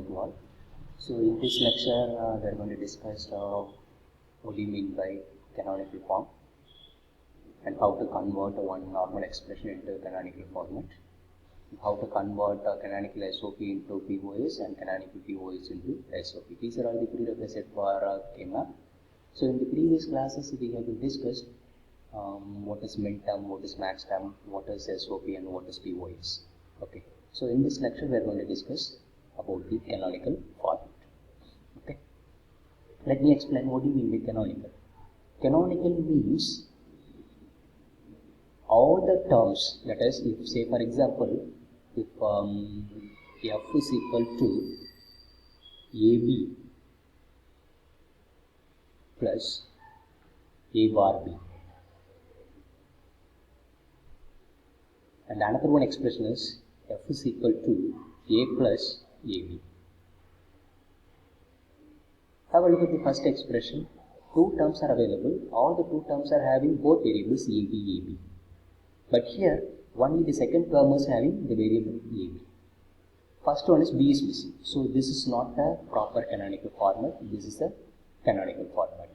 morning to all. So in this lecture, we are going to discuss what do you mean by canonical form and how to convert one normal expression into canonical format, how to convert canonical SOP into POS and canonical POS into SOP. These are all the prerequisites for KMAP. So in the previous classes, we have discussed what is min term, what is max term, what is SOP and what is POS. Okay. So in this lecture, we are going to discuss about the canonical format. Okay. Let me explain what do you mean by canonical. Canonical means all the terms, that is, if say for example, if f is equal to AB plus A bar B, and another one expression is f is equal to A plus AB. Have a look at the first expression. Two terms are available. All the two terms are having both variables AB. But here, only the second term is having the variable AB. First one is B is missing. So this is not a proper canonical format. This is a canonical format.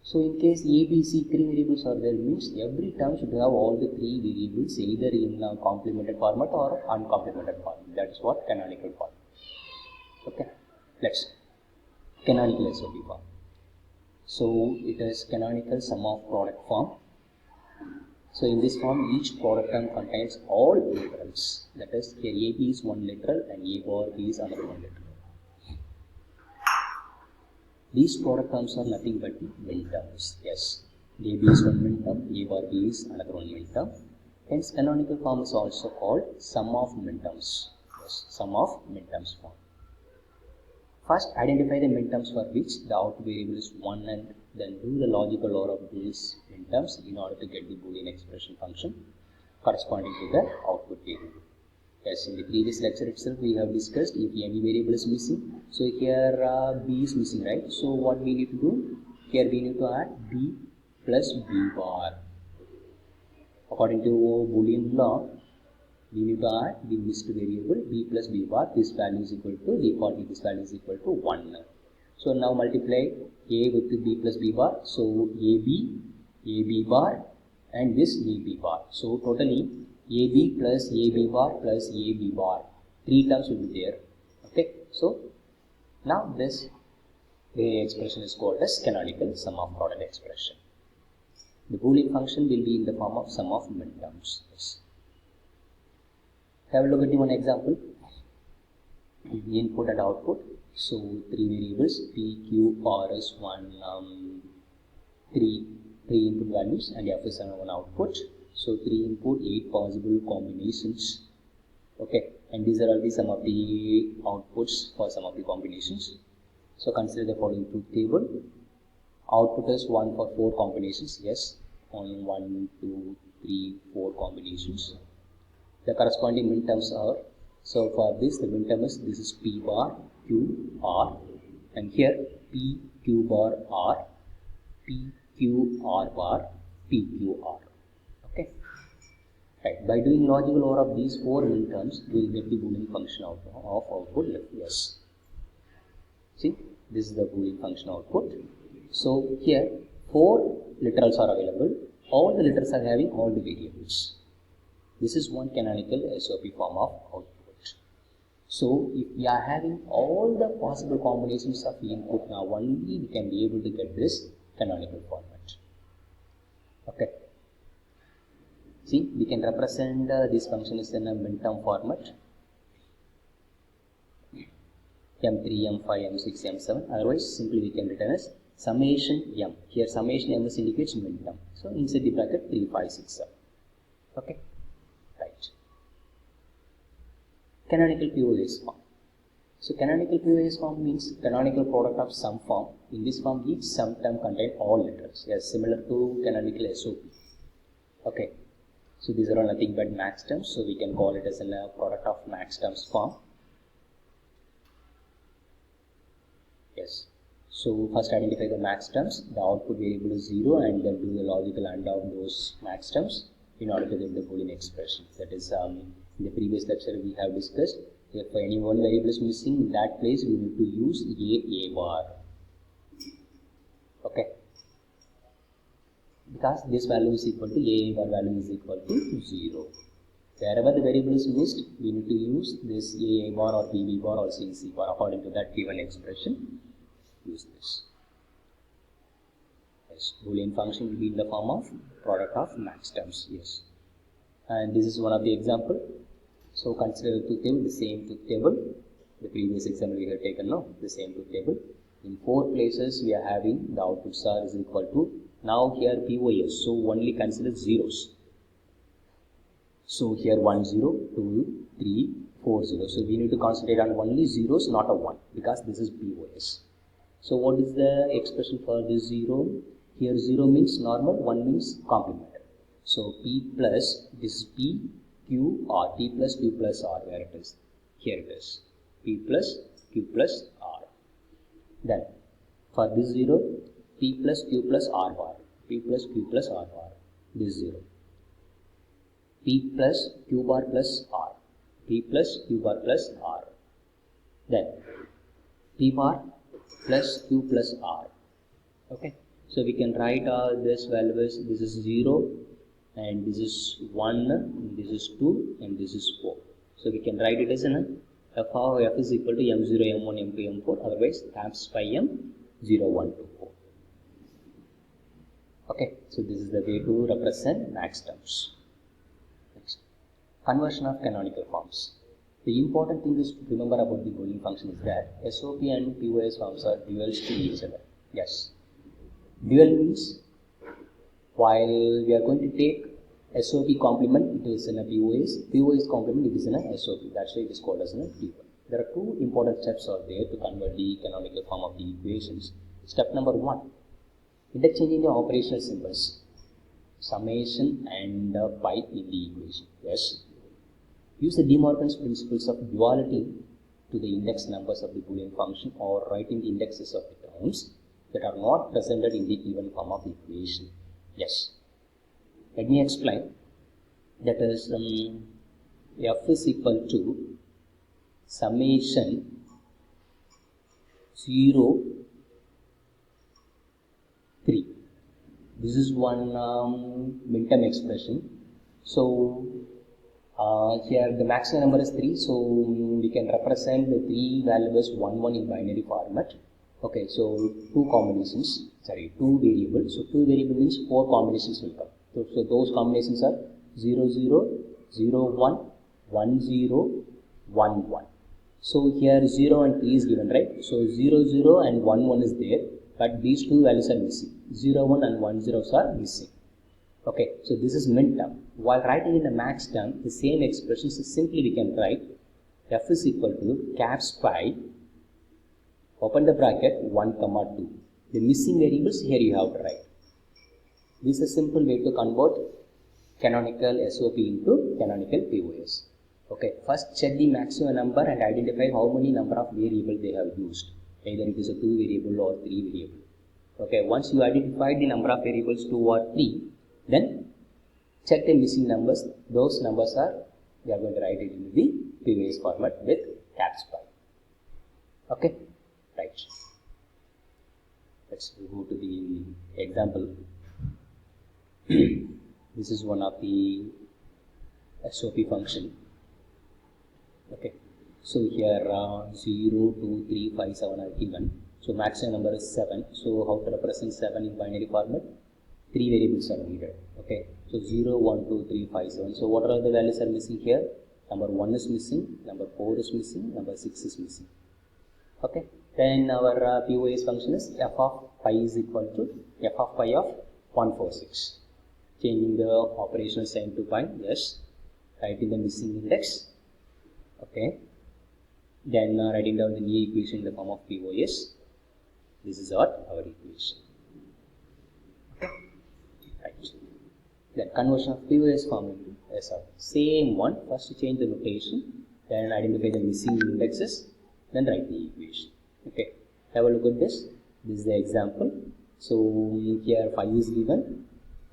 So in case A, B, C, three variables are there, means every term should have all the three variables either in a complemented format or uncomplemented format. That is what canonical format. Okay, let's canonical SOP form. So it is canonical sum of product form. So in this form, each product term contains all literals. That is, here AB is one literal and A bar B is another one literal. These product terms are nothing but min terms. Yes, AB is one min term, A bar B is another one min term. Hence, canonical form is also called sum of min terms. Yes, sum of min terms form. First, identify the min terms for which the output variable is 1 and then do the logical OR of these min terms in order to get the Boolean expression function corresponding to the output variable. Yes, in the previous lecture itself we have discussed if any variable is missing. So here B is missing, right? So what we need to do? Here we need to add B plus B bar. According to Boolean law, we need to add the missed variable B plus B bar. This value is equal to, defaultly this value is equal to 1. So now multiply A with B plus B bar. So AB bar and this AB bar. So totally AB plus AB bar plus AB bar. Three terms will be there. Okay. So now this expression is called as canonical sum of product expression. The Boolean function will be in the form of sum of min terms. Yes. Have a look at the one example. Input and output. So three variables P, Q, R is three input values and F is one output. So 3 input, 8 possible combinations. Okay, and these are all the sum of the outputs for some of the combinations. So consider the following truth table. Output is 1 for 4 combinations. Yes, on 1, 2, 3, 4 combinations. The corresponding min terms are, so for this the min term is, this is P bar, Q, R, and here P, Q bar, R, P, Q, R bar, P, Q, R. Okay. Right. By doing logical OR of these 4 min terms, we will get the Boolean function of output left. Yes. See, this is the Boolean function output. So here 4 literals are available. All the literals are having all the variables. This is one canonical SOP form of output. So if we are having all the possible combinations of input, now only we can be able to get this canonical format. Okay. See, we can represent this function is in a min term format. M3, M5, M6, M7. Otherwise, simply we can written as summation M. Here summation M is indicates min term. So inside the bracket 3, 5, 6, 7. Okay. Right. Canonical POS form. So canonical POS form means canonical product of sum form. In this form, each sum term contains all literals. Yes, similar to canonical SOP. Okay. So these are all nothing but max terms. So we can call it as a product of max terms form. Yes. So first identify the max terms. The output variable is 0 and then do the logical AND of those max terms in order to get the Boolean expression. That is, in the previous lecture we have discussed If any one variable is missing, in that place we need to use a bar. Okay, because this value is equal to a bar value is equal to 0. Wherever the variable is missed, we need to use this a bar or bb bar or cc bar according to that given expression. Use this. Yes, Boolean function will be in the form of product of max terms. Yes, and this is one of the example. So consider the truth table, the same truth table. The previous example we have taken now, the same truth table. In 4 places we are having the outputs are is equal to, now here POS, so only consider zeros. So here 1 0, 2, 3, 4 0. So we need to concentrate on only zeros, not a 1, because this is POS. So what is the expression for this 0? Here 0 means normal, 1 means complement. So P plus, this is P, Q, R, P plus Q plus R, where it is? Here it is. P plus Q plus R. Then for this 0, P plus Q plus R bar, P plus Q plus R bar, this 0. P plus Q bar plus R, P plus Q bar plus R. Then P bar plus Q plus R. Okay, so we can write this values. This is 0, and this is 1, this is 2, and this is 4. So we can write it as an f of f is equal to m0, m1, m2, m4. Otherwise, caps by m 0, 1, 2, 4. Okay, so this is the way to represent max terms. Next, conversion of canonical forms. The important thing is to remember about the Boolean function is that SOP and POS forms are duals to each other. Yes, dual means while we are going to take SOP complement, it is in a POS complement, it is in a SOP. That's why it is called as a dual. There are 2 important steps out there to convert the canonical form of the equations. Step number 1, interchanging the operational symbols, summation and pi in the equation. Yes, use the De Morgan's principles of duality to the index numbers of the Boolean function, or writing the indexes of the terms that are not presented in the given form of the equation. Yes, let me explain. That is f is equal to summation 0, 3. This is one min-term expression. So here the maximum number is 3, so we can represent the 3 values 1 1 in binary format. Okay, so 2 variables. So 2 variables means 4 combinations will come. So those combinations are 0 0, 0 1, 1 0, 1 1. So here 0 and 3 is given, right? So 0 0 and 1 1 is there, but these 2 values are missing. 0 1 and 1 zeros are missing. Okay, so this is min term. While writing in the max term, the same expression, so simply we can write f is equal to caps pi, open the bracket, 1 comma 2. The missing variables here you have to write. This is a simple way to convert canonical SOP into canonical POS. Okay, first check the maximum number and identify how many number of variables they have used. Either it is a 2 variable or 3 variable. Okay, once you identify the number of variables 2 or 3, then check the missing numbers. Those numbers are, we are going to write it in the POS format with caps pi. Okay, right. Let's go to the example. This is one of the SOP function. Okay, so here 0, 2, 3, 5, 7 are given. So maximum number is 7. So how to represent 7 in binary format? 3 variables are needed. Okay, so 0, 1, 2, 3, 5, 7. So what are the values are missing here? Number 1 is missing, number 4 is missing, number 6 is missing. Okay, then our POS function is f of pi is equal to f of pi of 146. Changing the operational sign to pi, yes. Writing the missing index. Okay, then writing down the new equation in the form of POS. This is our equation. Okay, right. Then conversion of POS form into SOP. Same one. First change the notation, then identify the missing indexes, then write the equation. Okay, have a look at this. This is the example. So here 5 is given.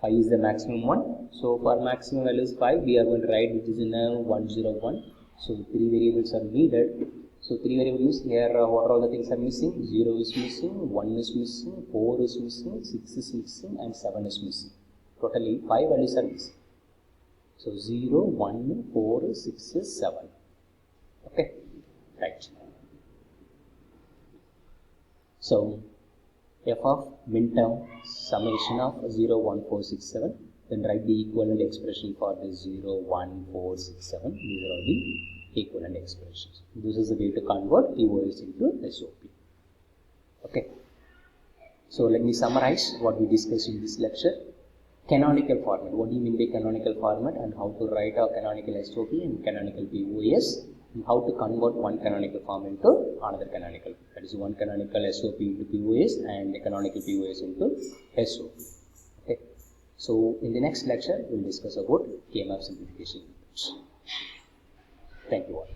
5 is the maximum one. So for maximum value is 5, we are going to write which is in a 101. So 3 variables are needed. So 3 variables here, what are all the things are missing? 0 is missing, 1 is missing, 4 is missing, 6 is missing, and 7 is missing. Totally 5 values are missing. So 0, 1, 4, 6, 7. Okay, right. So f of minterm summation of 0, 1, 4, 6, 7. Then write the equivalent expression for the 0, 1, 4, 6, 7. These are all the equivalent expressions. This is the way to convert POS into SOP. Okay. So let me summarize what we discussed in this lecture. Canonical format. What do you mean by canonical format, and how to write a canonical SOP and canonical POS, and how to convert one canonical form into another canonical. That is one canonical SOP into POS and a canonical POS into SOP. Okay. So in the next lecture, we'll discuss about K-map simplification. Thank you all.